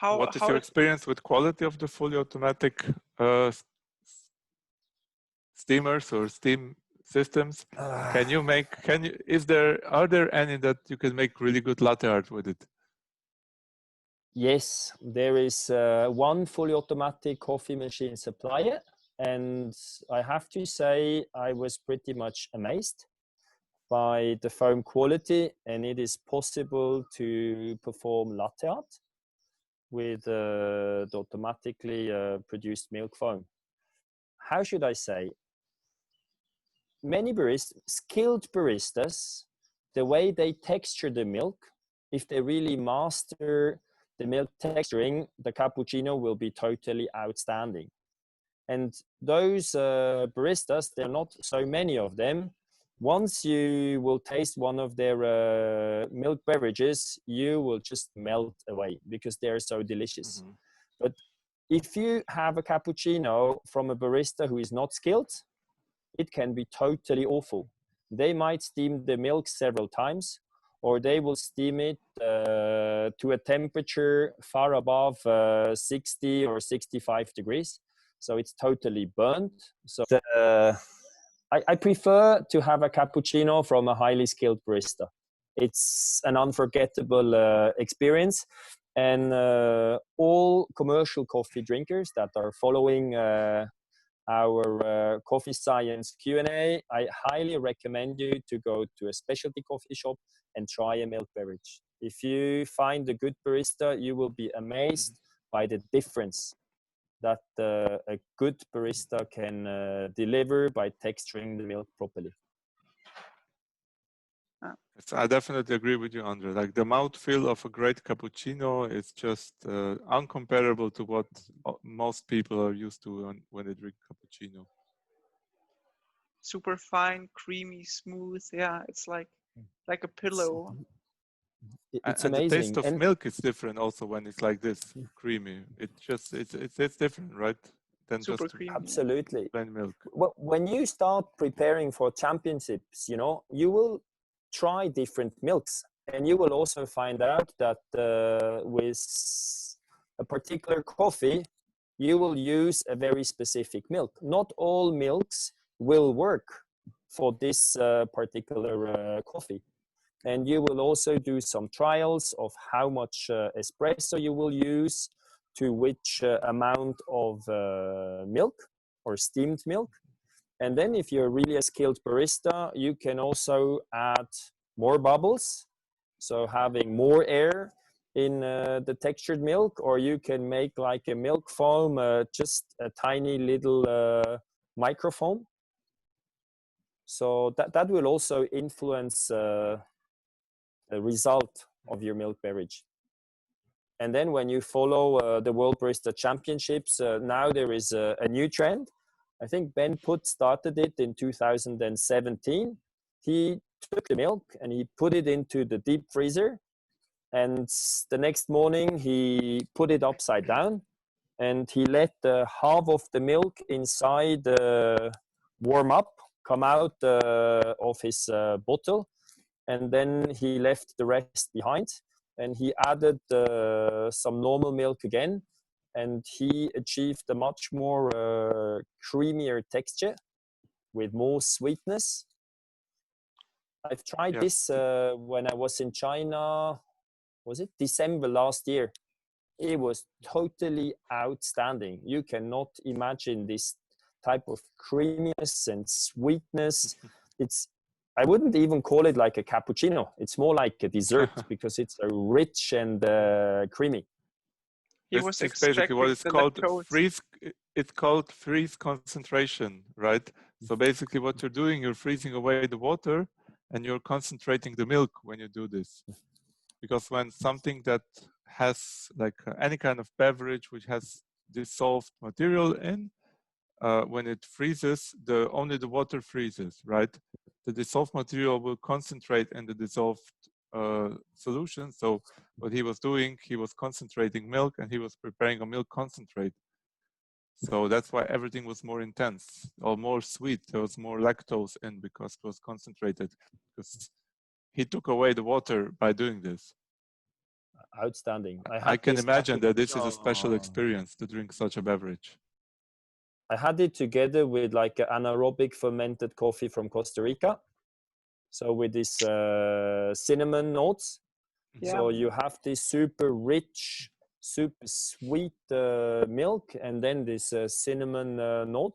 What is your experience with quality of the fully automatic steamers or steam systems? Are there any that you can make really good latte art with it? Yes, there is one fully automatic coffee machine supplier, and I have to say I was pretty much amazed by the foam quality, and it is possible to perform latte art with the automatically produced milk foam. How should I say? Many skilled baristas, the way they texture the milk, if they really master the milk texturing, the cappuccino will be totally outstanding. And those baristas, there are not so many of them. Once you will taste one of their milk beverages, you will just melt away because they're so delicious. Mm-hmm. But if you have a cappuccino from a barista who is not skilled, it can be totally awful. They might steam the milk several times, or they will steam it to a temperature far above 60 or 65 degrees. So it's totally burnt. So I prefer to have a cappuccino from a highly skilled barista. It's an unforgettable experience. And all commercial coffee drinkers that are following our coffee science Q&A, I highly recommend you to go to a specialty coffee shop and try a milk beverage. If you find a good barista, you will be amazed by the difference that a good barista can deliver by texturing the milk properly. I definitely agree with you, Andre. Like the mouthfeel of a great cappuccino is just uncomparable to what most people are used to when they drink cappuccino. Super fine, creamy, smooth. Yeah, it's like a pillow. It's and amazing. The taste of milk is different also when it's like this, creamy. It's different, right? Than super just creamy. Absolutely. Plain milk. Well, when you start preparing for championships, you will try different milks, and you will also find out that with a particular coffee, you will use a very specific milk. Not all milks will work for this particular coffee. And you will also do some trials of how much espresso you will use to which amount of milk or steamed milk. And then if you're really a skilled barista, you can also add more bubbles. So having more air in the textured milk, or you can make like a milk foam, just a tiny little microfoam. So that will also influence the result of your milk beverage. And then when you follow the World Barista Championships, now there is a new trend. I think Ben Putt started it in 2017. He took the milk and he put it into the deep freezer. And the next morning he put it upside down and he let half of the milk inside warm up, come out of his bottle. And then he left the rest behind and he added some normal milk again. And he achieved a much more creamier texture with more sweetness. I've tried this when I was in China, was it December last year? It was totally outstanding. You cannot imagine this type of creaminess and sweetness. I wouldn't even call it like a cappuccino. It's more like a dessert because it's rich and creamy. It's basically what it's called freeze. It's called freeze concentration, right? So basically what you're doing, you're freezing away the water and you're concentrating the milk when you do this. Because when something that has like any kind of beverage which has dissolved material in, when it freezes, only the water freezes, right? The dissolved material will concentrate in the dissolved solution. So what he was doing, he was concentrating milk and he was preparing a milk concentrate. So that's why everything was more intense or more sweet. There was more lactose in because it was concentrated, because he took away the water by doing this. outstanding. I can imagine that this is a special experience to drink such a beverage. I had it together with like anaerobic fermented coffee from Costa Rica. So with this cinnamon notes. Yeah. So you have this super rich, super sweet milk, and then this cinnamon note.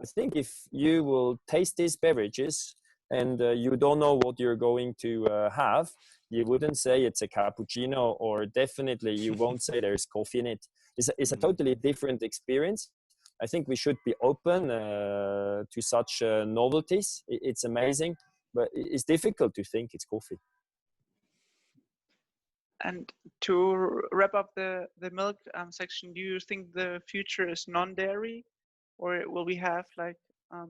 I think if you will taste these beverages and you don't know what you're going to have, you wouldn't say it's a cappuccino, or definitely you won't say there's coffee in it. It's a totally different experience. I think we should be open to such novelties. It's amazing, but it's difficult to think it's coffee. And to wrap up the milk section, do you think the future is non-dairy, or will we have like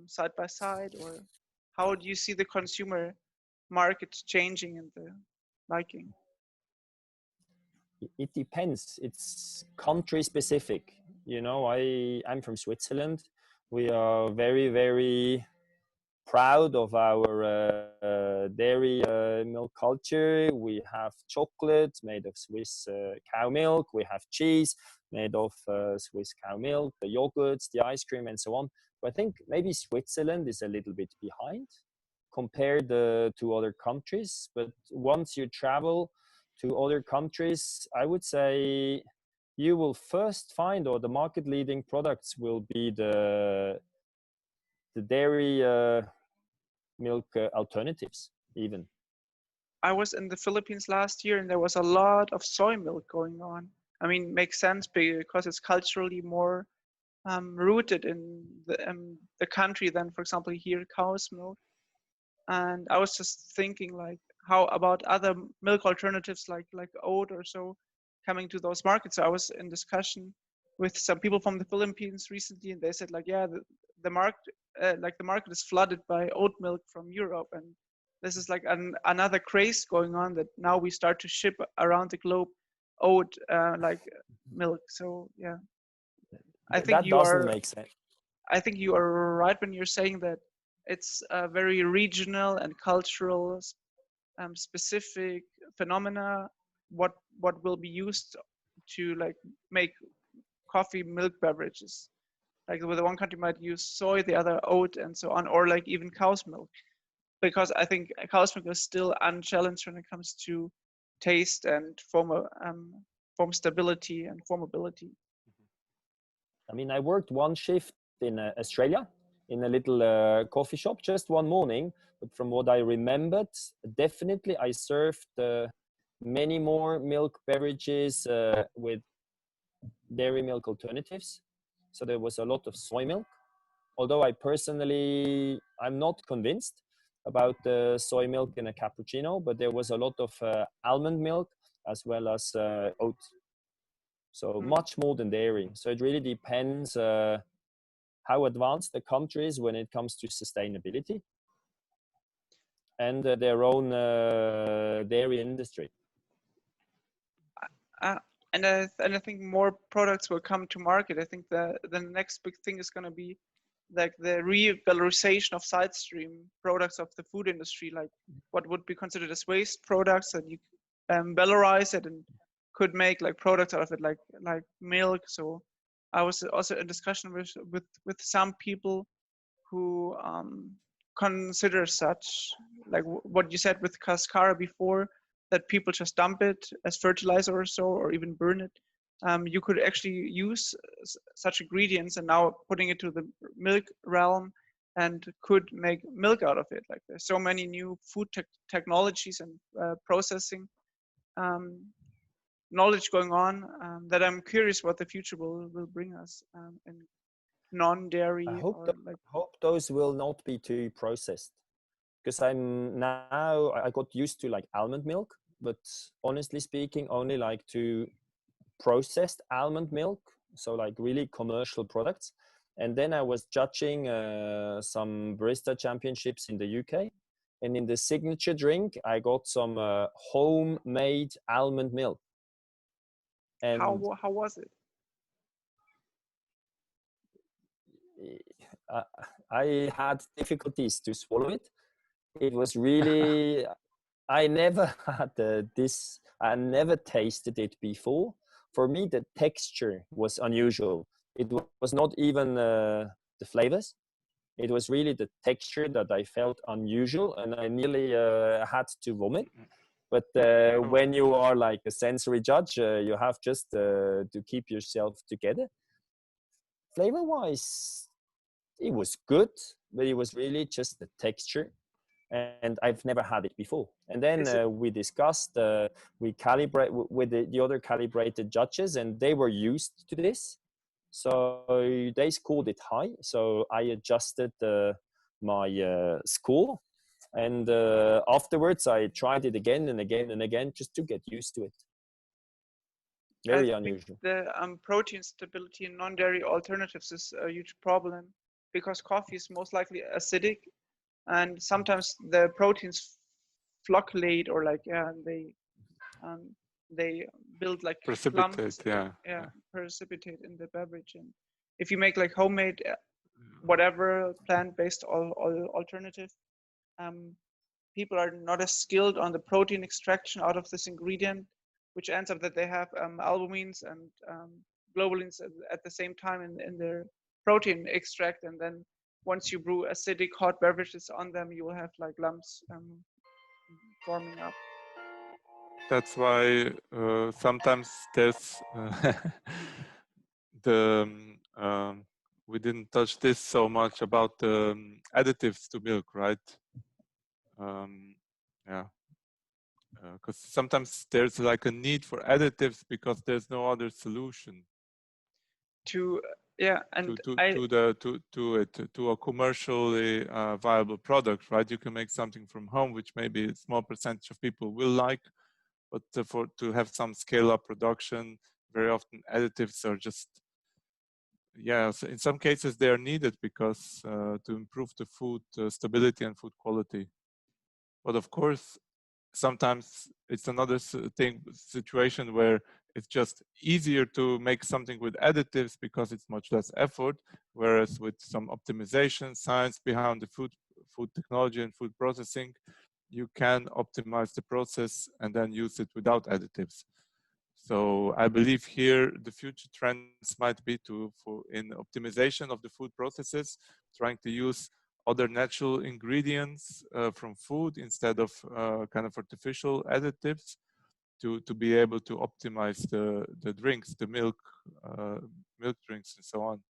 side by side, or how do you see the consumer market changing and the liking? It depends. It's country specific. You know, I'm from Switzerland. We are very, very proud of our dairy milk culture. We have chocolate made of Swiss cow milk. We have cheese made of Swiss cow milk, the yogurts, the ice cream, and so on. But I think maybe Switzerland is a little bit behind compared to other countries. But once you travel to other countries, I would say you will first find, or the market leading products will be the dairy milk alternatives even. I was in the Philippines last year, and there was a lot of soy milk going on. I mean, makes sense because it's culturally more rooted in the country than, for example, here cow's milk. And I was just thinking, like, how about other milk alternatives like oat or so coming to those markets? So I was in discussion with some people from the Philippines recently, and they said, like, yeah, the market is flooded by oat milk from Europe, and this is like another craze going on, that now we start to ship around the globe oat like milk. So yeah, I think that doesn't make sense. I think you are right when you're saying that it's a very regional and cultural specific phenomena. What will be used to like make coffee milk beverages? Like the one country might use soy, the other oat, and so on, or like even cow's milk, because I think cow's milk is still unchallenged when it comes to taste and form stability and formability. I mean, I worked one shift in Australia in a little coffee shop, just one morning. But from what I remembered, definitely I served many more milk beverages with dairy milk alternatives. So there was a lot of soy milk. Although I'm not convinced about the soy milk in a cappuccino, but there was a lot of almond milk as well as oat. So much more than dairy. So it really depends how advanced the country is when it comes to sustainability and their own dairy industry. And I think more products will come to market. I think the next big thing is going to be like the revalorization of side stream products of the food industry, like what would be considered as waste products, and you valorize it and could make like products out of it, like milk. So I was also in discussion with some people who consider such, like what you said with cascara before, that people just dump it as fertilizer or so, or even burn it. You could actually use such ingredients and now putting it to the milk realm and could make milk out of it. Like there's so many new food technologies and processing knowledge going on that I'm curious what the future will bring us in non-dairy. I hope those will not be too processed, because I got used to like almond milk, but honestly speaking, only like to processed almond milk, so like really commercial products. And then I was judging some barista championships in the UK, and in the signature drink I got some homemade almond milk. And how was it? I had difficulties to swallow it. It was really I never had this I never tasted it before. For me, the texture was unusual. It was not even the flavors. It was really the texture that I felt unusual, and I nearly had to vomit. But when you are like a sensory judge, you have just to keep yourself together. Flavor-wise, it was good, but it was really just the texture, and I've never had it before. And then we discussed, we calibrate with the other calibrated judges, and they were used to this. So they scored it high. So I adjusted my score. And afterwards, I tried it again and again and again just to get used to it. Very unusual. The protein stability in non-dairy alternatives is a huge problem because coffee is most likely acidic, and sometimes the proteins flocculate or like they build like precipitate, clumps, precipitate in the beverage. And if you make like homemade whatever plant-based alternative, people are not as skilled on the protein extraction out of this ingredient, which ends up that they have albumins and globulins at the same time in their protein extract, and then once you brew acidic hot beverages on them, you will have like lumps forming up. That's why sometimes there's we didn't touch this so much about the additives to milk, right? Because sometimes there's like a need for additives because there's no other solution to a commercially viable product, right? You can make something from home, which maybe a small percentage of people will like, but to have some scale-up production, very often additives are just, so in some cases they are needed because to improve the food stability and food quality. But of course, sometimes it's another situation where it's just easier to make something with additives because it's much less effort, whereas with some optimization, science behind the food technology and food processing, you can optimize the process and then use it without additives. So I believe here the future trends might be in optimization of the food processes, trying to use other natural ingredients from food instead of kind of artificial additives to be able to optimize the drinks, the milk drinks and so on.